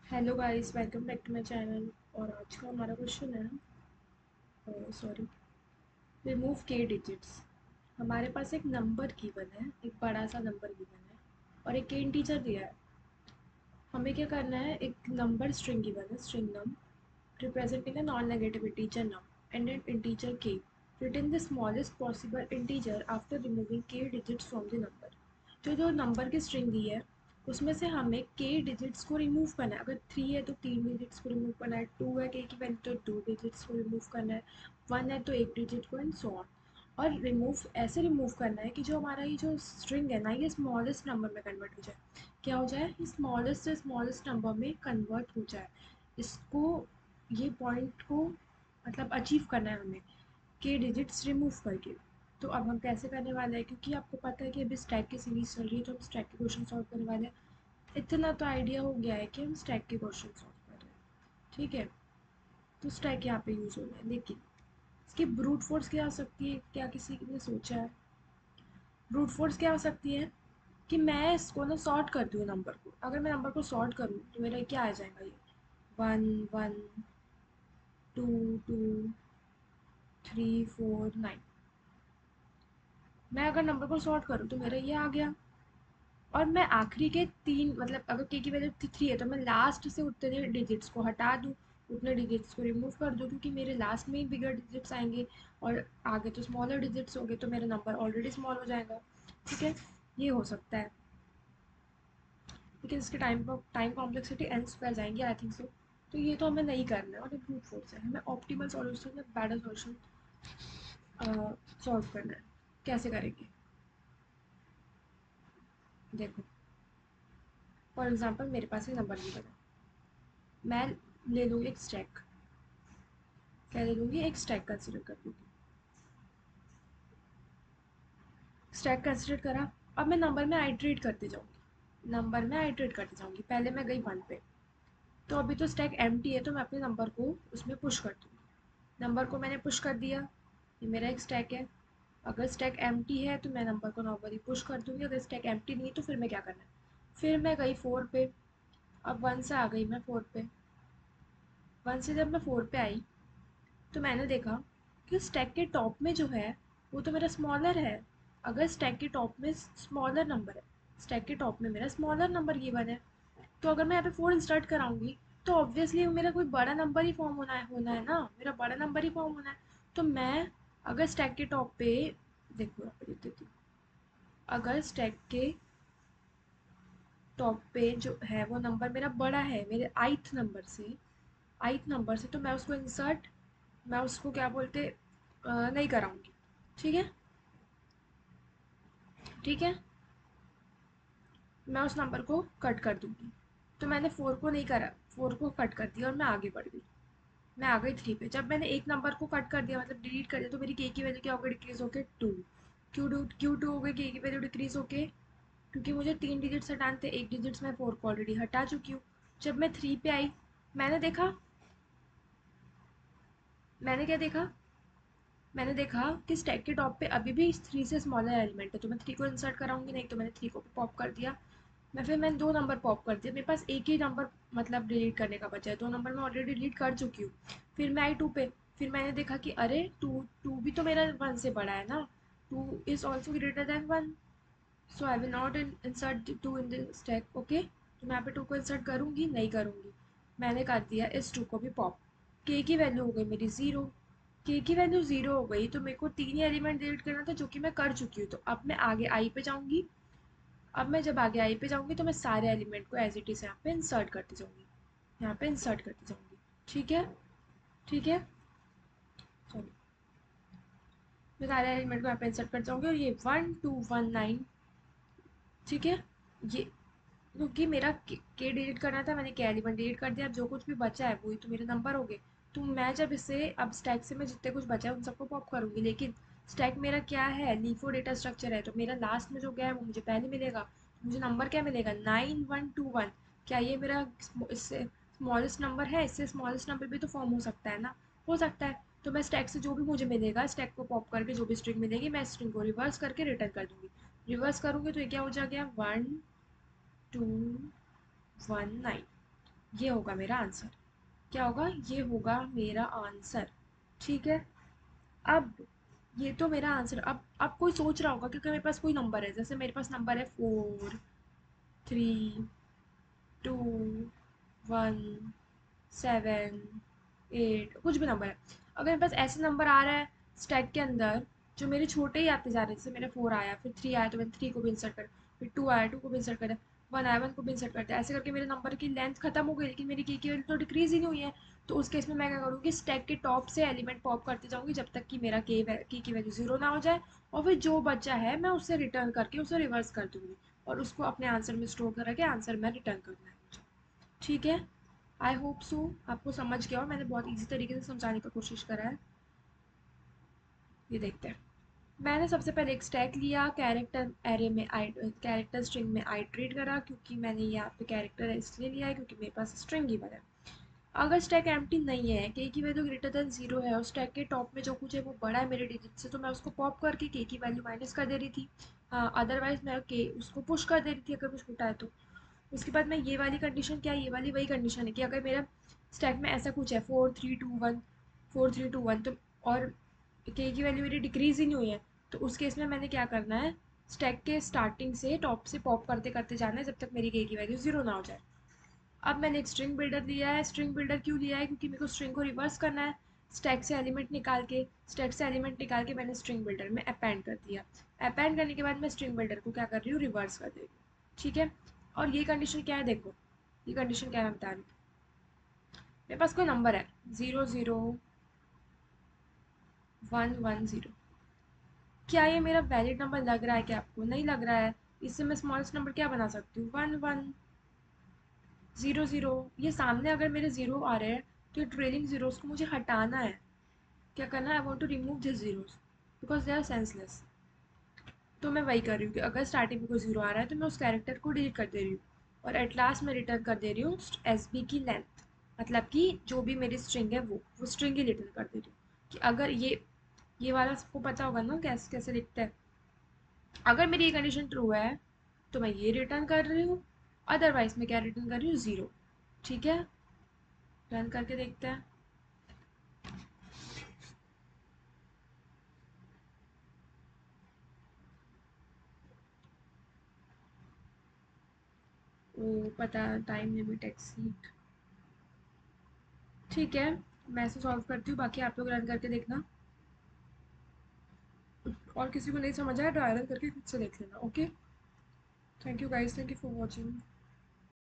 Hello guys, welcome back to my channel. और आज का हमारा क्वेश्चन है, सॉरी, रिमूव के डिजिट्स। हमारे पास एक नंबर गिवन है, एक बड़ा सा नंबर गिवन है और एक के इंटीजर दिया है। हमें क्या करना है, एक नंबर स्ट्रिंग गिवन है, string num representing a non-negative integer num and an integer k written the smallest possible integer after removing k digits from the number। जो नंबर की स्ट्रिंग दी है उसमें से हमें k डिजिट्स को रिमूव करना है। अगर 3 है तो 3 डिजिट्स को रिमूव करना है, 2 है k की वैल्यू तो 2 डिजिट्स को रिमूव करना है, 1 है तो 1 डिजिट को, एंड सो ऑन। और रिमूव ऐसे रिमूव करना है कि जो हमारा ये जो स्ट्रिंग है ना, ये स्मॉलेस्ट नंबर में कन्वर्ट हो जाए। क्या हो जाए, ये स्मॉलेस्ट से स्मॉलेस्ट नंबर में कन्वर्ट हो जाए। इसको, ये पॉइंट को मतलब अचीव करना है हमें, के डिजिट्स रिमूव करके। तो अब हम कैसे करने वाले हैं, क्योंकि आपको पता है कि अभी स्टैक की सीरीज चल रही है तो हम स्टैक के क्वेश्चन सॉल्व करने वाले हैं। इतना तो आइडिया हो गया है कि हम स्टैक के क्वेश्चन सॉल्व कर रहे हैं, ठीक है। तो स्टैक यहाँ पे यूज़ हो रहा है, लेकिन इसकी ब्रूट फोर्स क्या हो सकती है, क्या किसी ने सोचा है? ब्रूट फोर्स क्या हो सकती है कि मैं इसको ना सॉर्ट करती हूँ नंबर को। अगर मैं नंबर को सॉर्ट करूँ तो मेरा क्या आ जाएगा, ये 1 1 2 2 3 4 9। मैं अगर नंबर को सॉर्ट करूँ तो मेरा ये आ गया। और मैं आखिरी के तीन, मतलब अगर के की वैल्यू 3 है तो मैं लास्ट से उतने डिजिट्स को हटा दूँ, उतने डिजिट्स को रिमूव कर दूँ, क्योंकि मेरे लास्ट में ही बिगर डिजिट्स आएंगे और आगे तो स्मॉलर डिजिट्स होंगे, तो मेरा नंबर ऑलरेडी स्मॉल हो जाएगा। ठीक है, ये हो सकता है, लेकिन इसके टाइम कॉम्प्लेक्सिटी एन स्क्वायर जाएंगे, आई थिंक सो। तो ये तो हमें नहीं करना है, और ये ब्रूट फोर्स है। हमें ऑप्टिमल सॉल्यूशन या बेटर सॉल्यूशन सॉल्व करना है। कैसे करेंगे, देखो। फॉर एग्जाम्पल मेरे पास एक नंबर गिवन है, मैं ले लूँगी एक स्टैक। क्या ले लूँगी, एक स्टैक कंसिडर कर लूँगी। स्टैक कंसिडर करा। अब मैं नंबर में आइट्रेट करते जाऊँगी, नंबर में आइट्रेट करते जाऊँगी। पहले मैं गई 1 पे, तो अभी तो स्टैक एम्प्टी है, तो मैं अपने नंबर को उसमें पुश कर दूँगी। नंबर को मैंने पुश कर दिया, ये मेरा एक स्टैक है। अगर स्टैक एम्प्टी है तो मैं नंबर को नॉर्मली पुश कर दूँगी। अगर स्टैक एम्प्टी नहीं है तो फिर मैं क्या करना है, फिर मैं गई 4 पे। अब 1 से आ गई मैं 4 पे। 1 से जब मैं 4 पे आई तो मैंने देखा कि स्टैक के टॉप में जो है वो तो मेरा स्मॉलर है। अगर स्टैक के टॉप में स्मॉलर नंबर है, स्टैक के टॉप में मेरा स्मॉलर नंबर गिवन है, तो अगर मैं यहाँ पे 4 इंसर्ट कराऊंगी तो ऑब्वियसली मेरा कोई बड़ा नंबर ही फॉर्म होना है ना, मेरा बड़ा नंबर ही फॉर्म होना है। तो मैं, अगर स्टैक के टॉप पे, देखो यहाँ पे लिख देती हूँ, अगर स्टैक के टॉप पे जो है वो नंबर मेरा बड़ा है मेरे आइथ नंबर से, तो मैं उसको इंसर्ट, मैं उसको क्या बोलते, नहीं कराऊंगी। ठीक है, ठीक है, मैं उस नंबर को कट कर दूंगी। तो मैंने 4 को नहीं करा, 4 को कट कर दिया और मैं आगे बढ़ गई। मैं आ गई 3 पे। जब मैंने एक नंबर को कट कर दिया, मतलब डिलीट कर दिया, तो मेरी के की वैल्यू क्या हो गई, डिक्रीज होके 2। क्यू टू हो गई के की वैल्यू डिक्रीज होके, क्योंकि मुझे 3 डिजिट्स हटाने थे, 1 डिजिट्स मैं 4 को ऑलरेडी हटा चुकी हूँ। जब मैं 3 पे आई, मैंने देखा, मैंने क्या देखा, मैंने देखा कि स्टैक के टॉप पे अभी भी 3 से स्मॉलर एलिमेंट है, तो मैं 3 को इंसर्ट कराऊंगी नहीं, तो मैंने 3 को पॉप कर दिया। मैंने 2 नंबर पॉप कर दिए, मेरे पास एक ही नंबर मतलब डिलीट करने का बचा है, 2 नंबर मैं ऑलरेडी डिलीट कर चुकी हूँ। फिर मैं आई 2 पे। फिर मैंने देखा कि अरे टू टू भी तो मेरा 1 से बड़ा है ना, 2 is also greater than 1, so I will not insert 2 in the stack. Okay, तो मैं यहाँ पे 2 को इंसर्ट करूँगी नहीं करूँगी। मैंने कर दिया इस 2 को भी पॉप। के की वैल्यू हो गई मेरी 0। के की वैल्यू 0 हो गई तो मेरे को 3 ही एलिमेंट डिलीट करना था, जो कि मैं कर चुकी हूँ। तो अब मैं आगे आई पे जाऊँगी। अब मैं जब आगे आई पे जाऊँगी तो मैं सारे एलिमेंट को एज इट इज़ यहाँ पे इंसर्ट करती जाऊँगी, यहाँ पे इंसर्ट करती जाऊँगी। ठीक है, ठीक है, सॉरी, मैं सारे एलिमेंट को यहाँ पे इंसर्ट करती जाऊँगी, और ये 1219। ठीक है, ये क्योंकि मेरा के डिलीट करना था, मैंने के एलिमेंट डिलीट कर दिया। अब जो कुछ भी बचा है वही तो मेरे नंबर हो गए। तो मैं जब इसे, अब स्टैक से मैं जितने कुछ बचा है उन सबको पॉप करूँगी, लेकिन स्टैक मेरा क्या है, लीफो डेटा स्ट्रक्चर है, तो मेरा लास्ट में जो गया है वो मुझे पहले मिलेगा। मुझे नंबर क्या मिलेगा, 9121। क्या ये मेरा इससे स्मॉलेस्ट नंबर है? इससे स्मॉलेस्ट नंबर भी तो फॉर्म हो सकता है ना, हो सकता है। तो मैं स्टैक से जो भी मुझे मिलेगा, स्टैक को पॉप करके जो भी स्ट्रिंग मिलेगी, मैं स्ट्रिंग को रिवर्स करके रिटर्न कर दूंगी। रिवर्स करूँगी तो ये क्या हो जाएगा, 1219। ये होगा मेरा आंसर। क्या होगा? ये होगा मेरा आंसर। ठीक है। अब ये तो मेरा आंसर। अब कोई सोच रहा होगा क्योंकि मेरे पास कोई नंबर है, जैसे मेरे पास नंबर है 4, 3, 2, 1, 7, 8, कुछ भी नंबर है। अगर मेरे पास ऐसे नंबर आ रहा है स्टैक के अंदर जो मेरे छोटे ही आते जा रहे हैं, जैसे मेरा 4 आया, फिर 3 आया तो मैंने 3 को भी इंसर्ट कर, फिर 2 आया, 2 को भी इंसर्ट कर, 1 आया, 1 को भी इंसर्ट करते, ऐसे करके मेरे नंबर की लेंथ खत्म हो गई लेकिन मेरी की वैल्यू तो डिक्रीज ही नहीं हुई है। तो उस केस में मैं क्या करूँगी, स्टैक के टॉप से एलिमेंट पॉप करते जाऊँगी जब तक कि मेरा की वैल्यू 0 ना हो जाए, और फिर जो बचा है मैं उससे रिटर्न करके उसे रिवर्स कर दूँगी और उसको अपने आंसर में स्टोर करा के आंसर में रिटर्न करना है मुझे। ठीक है। आई होप सो आपको समझ गया हो, मैंने बहुत ईजी तरीके से समझाने की कोशिश करा है। ये देखते हैं। मैंने सबसे पहले एक स्टैक लिया, कैरेक्टर एरे में आई, कैरेक्टर स्ट्रिंग में आइट्रेट करा, क्योंकि मैंने यहाँ पे कैरेक्टर इसलिए लिया है क्योंकि मेरे पास स्ट्रिंग ही बना है। अगर स्टैक एम्प्टी नहीं है, के की वैल्यू ग्रेटर देन 0 है और स्टैक के टॉप में जो कुछ है वो बड़ा है मेरे डिजिट से, तो मैं उसको पॉप करके के की वैल्यू माइनस कर दे रही थी। हाँ, अदरवाइज मैं के उसको पुश कर दे रही थी अगर कुछ छोटा है तो। उसके बाद मैं ये वाली कंडीशन, क्या ये वाली वही कंडीशन है कि अगर मेरा स्टैक में ऐसा कुछ है 4, 3, 2, 1, 4, 3, 2, 1, तो और के की वैल्यू मेरी डिक्रीज ही नहीं हुई है, तो उस केस में मैंने क्या करना है, स्टैक के स्टार्टिंग से टॉप से पॉप करते करते जाना है जब तक मेरी के की वैल्यू 0 ना हो जाए। अब मैंने एक स्ट्रिंग बिल्डर लिया है। स्ट्रिंग बिल्डर क्यों लिया है? क्योंकि मेरे को स्ट्रिंग को रिवर्स करना है। स्टैक से एलिमेंट निकाल के मैंने स्ट्रिंग बिल्डर में अपेंड कर दिया। अपेंड करने के बाद मैं स्ट्रिंग बिल्डर को क्या कर रही हूँ, रिवर्स कर दे रही हूँ। ठीक है। और ये कंडीशन क्या है, देखो ये कंडीशन क्या है मैं बता रही हूँ। मेरे पास कोई नंबर है 0, 0, 1, 1, 0। क्या ये मेरा वैलिड नंबर लग रहा है? क्या आपको नहीं लग रहा है? इससे मैं स्मॉलेस्ट नंबर क्या बना सकती हूँ, 1, 1, 0, 0। ये सामने अगर मेरे 0 आ रहे हैं तो ये ट्रेलिंग जीरोस को मुझे हटाना है। क्या करना है, I want to remove this zeros because they are senseless. तो मैं वही कर रही हूँ कि अगर स्टार्टिंग में कोई 0 आ रहा है तो मैं उस कैरेक्टर को डिलीट कर दे रही हूँ और एट लास्ट मैं रिटर्न कर दे रही हूँ एस बी की लेंथ, मतलब कि जो भी मेरी स्ट्रिंग है वो स्ट्रिंग ही रिटर्न कर दे रही हूँ। कि अगर ये वाला सबको पता होगा ना कैसे कैसे लिखते हैं। अगर मेरी ये कंडीशन ट्रू है तो मैं ये रिटर्न कर रही हूँ, अदरवाइज मैं क्या रिटर्न कर रही हूँ, 0। ठीक है। रन करके देखते हैं। ओ, पता, टाइम लिमिट एक्सीड। ठीक है, मैं इसे सॉल्व करती हूँ, बाकी आप लोग रन करके देखना। और किसी को नहीं समझ आया तो आयरन करके खुद से देख लेना। Okay. Thank you guys, thank you for watching.